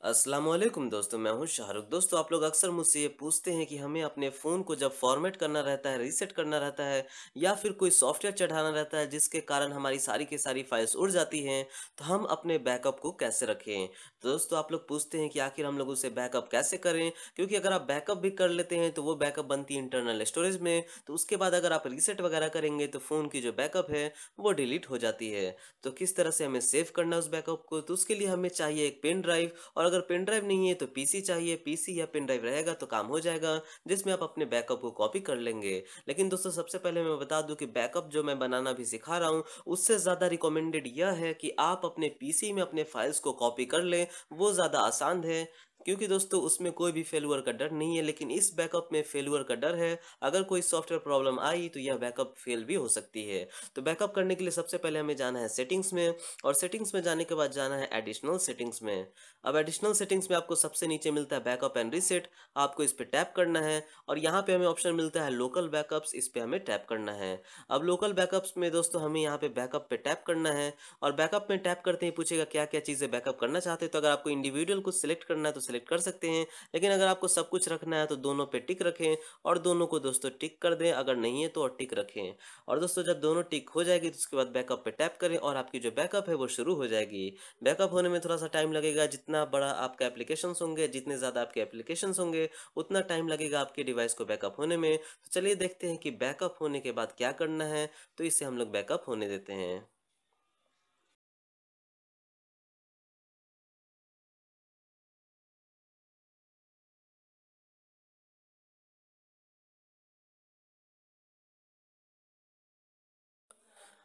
अस्सलामुअलैकुम दोस्तों, मैं हूं शाहरुख। दोस्तों, आप लोग अक्सर मुझसे ये पूछते हैं कि हमें अपने फ़ोन को जब फॉर्मेट करना रहता है, रीसेट करना रहता है या फिर कोई सॉफ्टवेयर चढ़ाना रहता है जिसके कारण हमारी सारी की सारी फाइल्स उड़ जाती हैं, तो हम अपने बैकअप को कैसे रखें। तो दोस्तों, आप लोग पूछते हैं कि आखिर हम लोग उसे बैकअप कैसे करें, क्योंकि अगर आप बैकअप भी कर लेते हैं तो वो बैकअप बनती है इंटरनल स्टोरेज में, तो उसके बाद अगर आप रीसेट वगैरह करेंगे तो फ़ोन की जो बैकअप है वो डिलीट हो जाती है। तो किस तरह से हमें सेव करना है उस बैकअप को, तो उसके लिए हमें चाहिए एक पेन ड्राइव, और अगर पेन ड्राइव नहीं है तो पीसी चाहिए। पीसी या पेन ड्राइव रहेगा तो काम हो जाएगा, जिसमें आप अपने बैकअप को कॉपी कर लेंगे। लेकिन दोस्तों, सबसे पहले मैं बता दूं कि बैकअप जो मैं बनाना भी सिखा रहा हूं, उससे ज़्यादा रिकमेंडेड यह है कि आप अपने पीसी में अपने फाइल्स को कॉपी कर लें। वो ज़्यादा आसान है, क्योंकि दोस्तों उसमें कोई भी फेल्यूर का डर नहीं है, लेकिन इस बैकअप में फेल्यूर का डर है। अगर कोई सॉफ्टवेयर प्रॉब्लम आई तो यह बैकअप फेल भी हो सकती है। तो बैकअप करने के लिए सबसे पहले हमें जाना है सेटिंग्स में, और सेटिंग्स में जाने के बाद जाना है एडिशनल सेटिंग्स में। अब एडिशनल सेटिंग्स में आपको सबसे नीचे मिलता है बैकअप एंड रीसेट। आपको इस पे टैप करना है और यहाँ पे हमें ऑप्शन मिलता है लोकल बैकअप्स, इस पे हमें टैप करना है। अब लोकल बैकअप्स में दोस्तों हमें यहाँ पे बैकअप पे टैप करना है, और बैकअप में टैप करते ही पूछेगा क्या क्या चीज़ें बैकअप करना चाहते हैं। तो अगर आपको इंडिविजुअल कुछ सिलेक्ट करना है तो सिलेक्ट कर सकते हैं, लेकिन अगर आपको सब कुछ रखना है तो दोनों पे टिक रखें, और दोनों को दोस्तों टिक कर दें। अगर नहीं है तो और टिक रखें। और दोस्तों, जब दोनों टिक हो जाएगी तो उसके बाद बैकअप पे टैप करें और आपकी जो बैकअप है वो शुरू हो जाएगी। बैकअप होने में थोड़ा-सा टाइम लगेगा। जितना बड़ा आपका एप्लीकेशंस होंगे, जितने ज़्यादा आपके एप्लीकेशंस होंगे, उतना टाइम लगेगा आपके डिवाइस को बैकअप होने में। तो चलिए देखते हैं कि बैकअप होने के बाद क्या करना है, तो इसे हम लोग बैकअप होने देते हैं।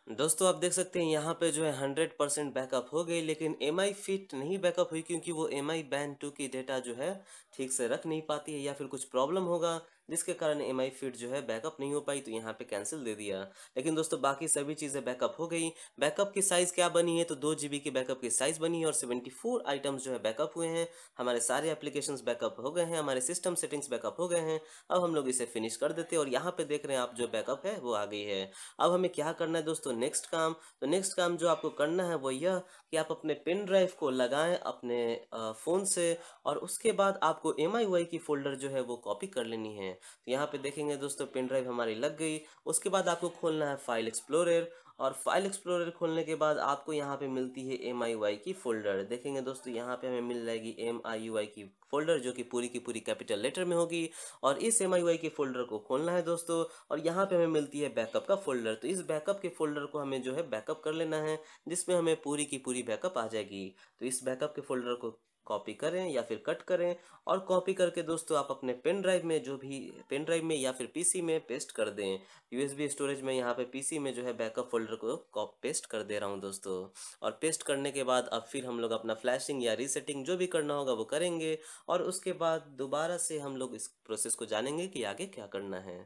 दोस्तों, आप देख सकते हैं यहाँ पे जो है 100% बैकअप हो गई, लेकिन एमआई फिट नहीं बैकअप हुई, क्योंकि वो एमआई बैंड 2 की डेटा जो है ठीक से रख नहीं पाती है, या फिर कुछ प्रॉब्लम होगा जिसके कारण एमआई फिट जो है बैकअप नहीं हो पाई, तो यहाँ पे कैंसिल दे दिया। लेकिन दोस्तों, बाकी सभी चीज़ें बैकअप हो गई। बैकअप की साइज़ क्या बनी है, तो 2 GB की बैकअप की साइज़ बनी है, और 74 आइटम्स जो है बैकअप हुए हैं। हमारे सारे एप्लीकेशंस बैकअप हो गए हैं, हमारे सिस्टम सेटिंग्स बैकअप हो गए हैं। अब हम लोग इसे फिनिश कर देते हैं, और यहाँ पे देख रहे हैं आप जो बैकअप है वो आ गई है। अब हमें क्या करना है दोस्तों, नेक्स्ट काम। तो नेक्स्ट काम जो आपको करना है वो यह कि आप अपने पेन ड्राइव को लगाएं अपने फ़ोन से, और उसके बाद आपको एम आई वाई की फ़ोल्डर जो है वो कॉपी कर लेनी है। तो यहाँ पे देखेंगे दोस्तों, पेन ड्राइव हमारी लग गई। उसके बाद आपको खोलना है फाइल एक्सप्लोरर, और फाइल एक्सप्लोरर खोलने के बाद आपको यहाँ पे मिलती है एम आई वाई की फ़ोल्डर। देखेंगे दोस्तों, यहाँ पे हमें मिल जाएगी एम आई यू आई की फ़ोल्डर, जो कि पूरी की पूरी कैपिटल लेटर में होगी। और इस एम आई वाई के फ़ोल्डर को खोलना है दोस्तों, और यहाँ पे हमें मिलती है बैकअप का फ़ोल्डर। तो इस बैकअप के फ़ोल्डर को हमें जो है बैकअप कर लेना है, जिसमें हमें पूरी की पूरी बैकअप आ जाएगी। तो इस बैकअप के फ़ोल्डर को कॉपी करें या फिर कट करें, और कॉपी करके दोस्तों आप अपने पेन ड्राइव में, जो भी पेन ड्राइव में या फिर पीसी में पेस्ट कर दें। यूएसबी स्टोरेज में यहाँ पे पीसी में जो है बैकअप फ़ोल्डर को पेस्ट कर दे रहा हूँ दोस्तों। और पेस्ट करने के बाद अब फिर हम लोग अपना फ्लैशिंग या रीसेटिंग जो भी करना होगा वो करेंगे, और उसके बाद दोबारा से हम लोग इस प्रोसेस को जानेंगे कि आगे क्या करना है।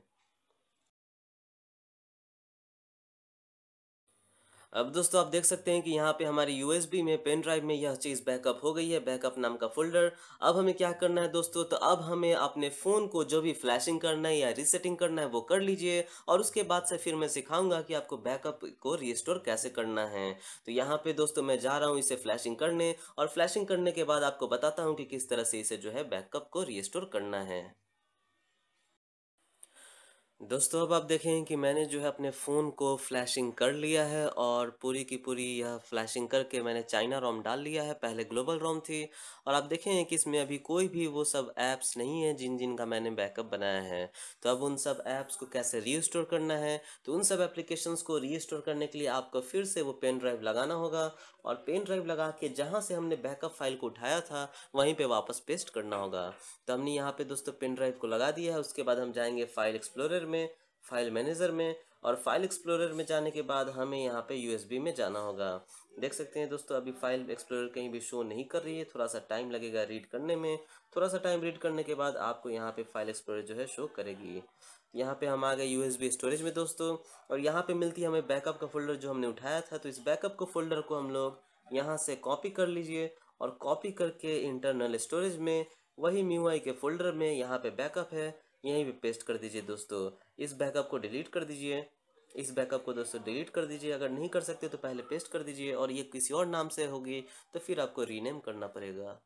अब दोस्तों, आप देख सकते हैं कि यहाँ पे हमारी यूएसबी में, पेन ड्राइव में यह चीज़ बैकअप हो गई है, बैकअप नाम का फ़ोल्डर। अब हमें क्या करना है दोस्तों, तो अब हमें अपने फ़ोन को जो भी फ्लैशिंग करना है या रीसेटिंग करना है वो कर लीजिए, और उसके बाद से फिर मैं सिखाऊंगा कि आपको बैकअप को रिस्टोर कैसे करना है। तो यहाँ पे दोस्तों मैं जा रहा हूँ इसे फ्लैशिंग करने, और फ्लैशिंग करने के बाद आपको बताता हूँ कि किस तरह से इसे जो है बैकअप को रिस्टोर करना है। दोस्तों, अब आप देखें कि मैंने जो है अपने फ़ोन को फ्लैशिंग कर लिया है, और पूरी की पूरी यह फ्लैशिंग करके मैंने चाइना रोम डाल लिया है। पहले ग्लोबल रोम थी, और आप देखें कि इसमें अभी कोई भी वो सब ऐप्स नहीं है जिन जिन का मैंने बैकअप बनाया है। तो अब उन सब ऐप्स को कैसे रीस्टोर करना है, तो उन सब एप्लीकेशंस को रीस्टोर करने के लिए आपको फिर से वो पेन ड्राइव लगाना होगा, और पेन ड्राइव लगा के जहाँ से हमने बैकअप फाइल को उठाया था वहीं पे वापस पेस्ट करना होगा। तो हमने यहाँ पे दोस्तों पेन ड्राइव को लगा दिया है। उसके बाद हम जाएंगे फाइल एक्सप्लोरर में, फाइल मैनेजर में, और फाइल एक्सप्लोरर में जाने के बाद हमें यहाँ पे यूएसबी में जाना होगा। देख सकते हैं दोस्तों, अभी फाइल एक्सप्लोरर कहीं भी शो नहीं कर रही है, थोड़ा सा टाइम लगेगा रीड करने में। थोड़ा सा टाइम रीड करने के बाद आपको यहाँ पे फाइल एक्सप्लोरर जो है शो करेगी। यहाँ पे हम आ गए यूएसबी स्टोरेज में दोस्तों, और यहाँ पे मिलती है हमें बैकअप का फोल्डर जो हमने उठाया था। तो इस बैकअप को फोल्डर को हम लोग यहाँ से कॉपी कर लीजिए, और कॉपी करके इंटरनल स्टोरेज में वही MIUI के फोल्डर में यहाँ पे बैकअप है, यहीं पे पेस्ट कर दीजिए दोस्तों। इस बैकअप को डिलीट कर दीजिए। इस बैकअप को दोस्तों डिलीट कर दीजिए। अगर नहीं कर सकते तो पहले पेस्ट कर दीजिए, और ये किसी और नाम से होगी तो फिर आपको रीनेम करना पड़ेगा।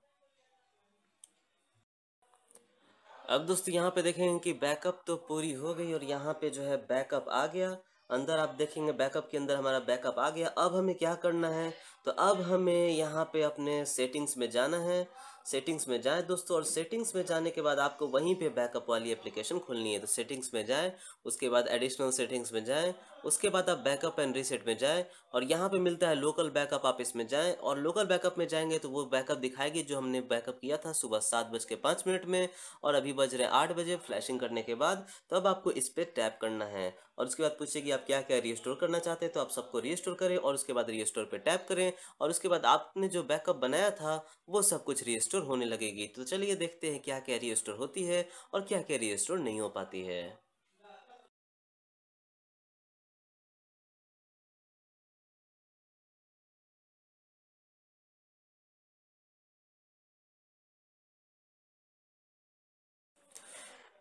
अब दोस्तों यहाँ पे देखेंगे कि बैकअप तो पूरी हो गई और यहाँ पे जो है बैकअप आ गया। अंदर आप देखेंगे बैकअप के अंदर हमारा बैकअप आ गया। अब हमें क्या करना है, तो अब हमें यहाँ पे अपने सेटिंग्स में जाना है। सेटिंग्स में जाएँ दोस्तों, और सेटिंग्स में जाने के बाद आपको वहीं पे बैकअप वाली एप्लीकेशन खोलनी है। तो सेटिंग्स में जाएँ, उसके बाद एडिशनल सेटिंग्स में जाएँ, उसके बाद आप बैकअप एंड रीसेट में जाएँ और यहाँ पे मिलता है लोकल बैकअप, आप इसमें जाएँ और लोकल बैकअप में जाएँगे तो वो बैकअप दिखाएगी जो हमने बैकअप किया था सुबह 7:05 में, और अभी बज रहे 8 बजे फ्लैशिंग करने के बाद। तो अब आपको इस पे टैप करना है और उसके बाद पूछेगी आप क्या-क्या रीस्टोर करना चाहते हैं, तो आप सबको रीस्टोर करें और उसके बाद रीस्टोर पे टैप करें और उसके बाद आपने जो बैकअप बनाया था, वो सब कुछ रीस्टोर होने लगेगी। तो चलिए देखते हैं क्या-क्या रीस्टोर होती है और क्या-क्या रीस्टोर नहीं हो पाती है।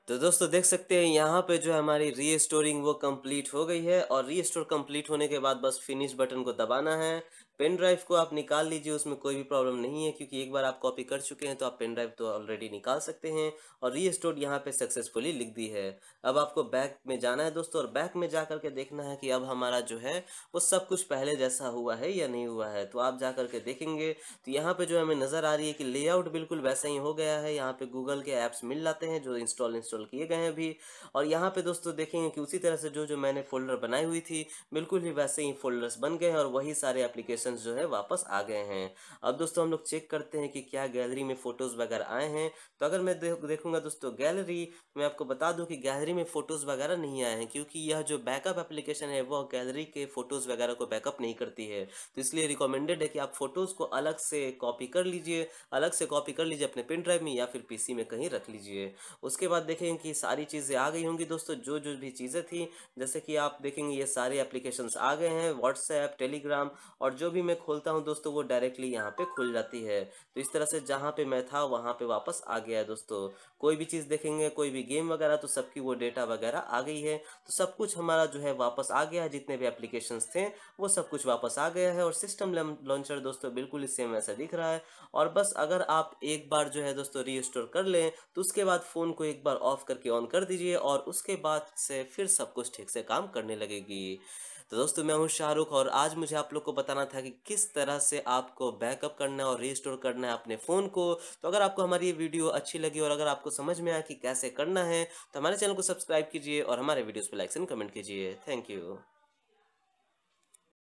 तो दोस्तों देख सकते हैं यहाँ पे जो है हमारी रीस्टोरिंग वो कंप्लीट हो गई है और रीस्टोर कंप्लीट होने के बाद बस फिनिश बटन को दबाना है। पेन ड्राइव को आप निकाल लीजिए, उसमें कोई भी प्रॉब्लम नहीं है क्योंकि एक बार आप कॉपी कर चुके हैं तो आप पेन ड्राइव तो ऑलरेडी निकाल सकते हैं। और रीस्टोर यहाँ पे सक्सेसफुली लिख दी है। अब आपको बैक में जाना है दोस्तों और बैक में जा करके देखना है कि अब हमारा जो है वो सब कुछ पहले जैसा हुआ है या नहीं हुआ है। तो आप जा करके देखेंगे तो यहाँ पे जो हमें नज़र आ रही है कि लेआउट बिल्कुल वैसा ही हो गया है। यहाँ पे गूगल के ऐप्स मिल जाते हैं जो इंस्टॉल किए गए हैं अभी। और यहाँ पे दोस्तों देखेंगे कि उसी तरह से जो मैंने फ़ोल्डर बनाई हुई थी, बिल्कुल ही वैसे ही फ़ोल्डर्स बन गए हैं और वही सारे एप्लीकेशंस जो है वापस आ गए हैं। अब दोस्तों हम लोग चेक करते हैं कि क्या गैलरी में फ़ोटोज़ वगैरह आए हैं। तो अगर मैं देखूँगा दोस्तों गैलरी, मैं आपको बता दूँ कि गैलरी में फ़ोटोज़ वगैरह नहीं आए हैं क्योंकि यह जो बैकअप एप्लीकेशन है वो गैलरी के फ़ोटोज़ वगैरह को बैकअप नहीं करती है। तो इसलिए रिकमेंडेड है कि आप फ़ोटोज़ को अलग से कॉपी कर लीजिए अपने पेन ड्राइव में या फिर पीसी में कहीं रख लीजिए। उसके बाद देखेंगे कि सारी चीज़ें आ गई होंगी दोस्तों, जो भी चीज़ें थी, जैसे कि आप देखेंगे ये सारे एप्लीकेशंस आ गए हैं, व्हाट्सएप, टेलीग्राम, और जो भी मैं खोलता हूँ दोस्तों वो डायरेक्टली यहाँ पे खुल जाती है। तो इस तरह से जहाँ पे मैं था वहाँ पे वापस आ गया है दोस्तों। कोई भी चीज़ देखेंगे, कोई भी गेम वगैरह, तो सबकी वो डेटा वगैरह आ गई है। तो सब कुछ हमारा जो है वापस आ गया है, जितने भी एप्लीकेशंस थे वो सब कुछ वापस आ गया है और सिस्टम लॉन्चर दोस्तों बिल्कुल सेम वैसा दिख रहा है। और बस अगर आप एक बार जो है दोस्तों रीस्टोर कर लें तो उसके बाद फ़ोन को एक बार ऑफ करके ऑन कर दीजिए और उसके बाद से फिर सब कुछ ठीक से काम करने लगेगी। तो दोस्तों मैं हूँ शाहरुख और आज मुझे आप लोग को बताना था कि किस तरह से आपको बैकअप करना है और रीस्टोर करना है अपने फ़ोन को। तो अगर आपको हमारी ये वीडियो अच्छी लगी और अगर आपको समझ में आया कि कैसे करना है, तो हमारे चैनल को सब्सक्राइब कीजिए और हमारे वीडियोज़ पे लाइक्स एंड कमेंट कीजिए। Thank you.